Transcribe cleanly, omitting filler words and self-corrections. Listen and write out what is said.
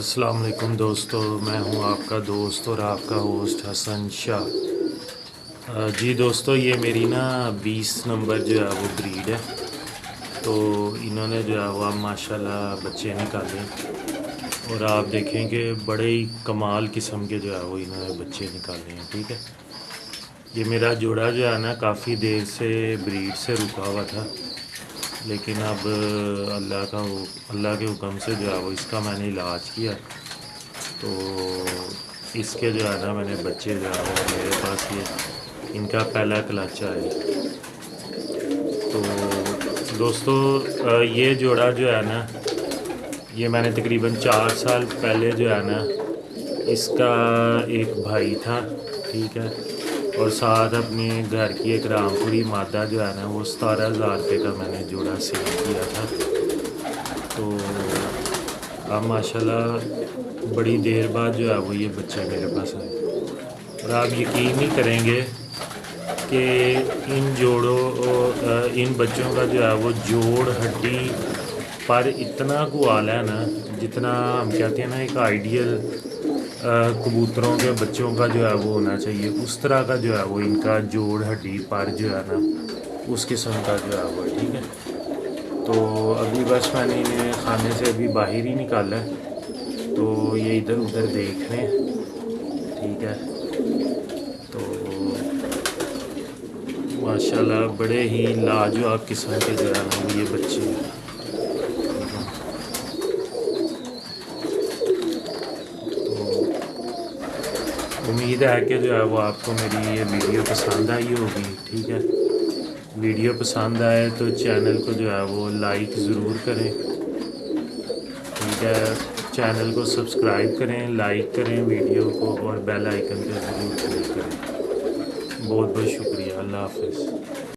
अस्सलाम वालेकुम दोस्तों, मैं हूं आपका दोस्त और आपका होस्ट हसन शाह। जी दोस्तों, ये मेरी ना 20 नंबर जो है वो ब्रीड है। तो इन्होंने जो है वो माशाल्लाह बच्चे निकाले और आप देखें कि बड़े ही कमाल किस्म के जो है वो इन्होंने बच्चे निकाले हैं। ठीक है, ये मेरा जोड़ा जो है ना काफ़ी देर से ब्रीड से रुका हुआ था, लेकिन अब अल्लाह के हुक्म से जो है वो इसका मैंने इलाज किया तो इसके जो है ना मैंने बच्चे जो है वो मेरे पास ये इनका पहला क्लच आया। तो दोस्तों ये जोड़ा जो है ना ये मैंने तकरीबन 4 साल पहले जो है ना इसका एक भाई था, ठीक है, और साथ अपने घर की एक रामपुरी मादा जो है ना वो 17,000 रुपये का मैंने जोड़ा सेल किया था। तो अब माशाल्लाह बड़ी देर बाद जो है वो ये बच्चे मेरे पास आए और आप यकीन नहीं करेंगे कि इन बच्चों का जो है वो जोड़ हड्डी पर इतना कुआल है ना, जितना हम कहते हैं ना एक आइडियल कबूतरों के बच्चों का जो है वो होना चाहिए, उस तरह का जो है वो इनका जोड़ हड्डी पर जो है ना उस किस्म का जो है वो। ठीक है, तो अभी बस मैंने इन्हें खाने से अभी बाहर ही निकाला है, तो ये इधर उधर देख रहे हैं। ठीक है, तो माशाल्लाह बड़े ही लाजवाब किस्म के जो है ना ये बच्चे हैं। उम्मीद है कि जो है वो आपको मेरी ये वीडियो पसंद आई होगी। ठीक है, वीडियो पसंद आए तो चैनल को जो है वो लाइक ज़रूर करें। ठीक है, चैनल को सब्सक्राइब करें, लाइक करें वीडियो को और बेल आइकन पे ज़रूर क्लिक करें। बहुत बहुत शुक्रिया। अल्लाह हाफ़िज़।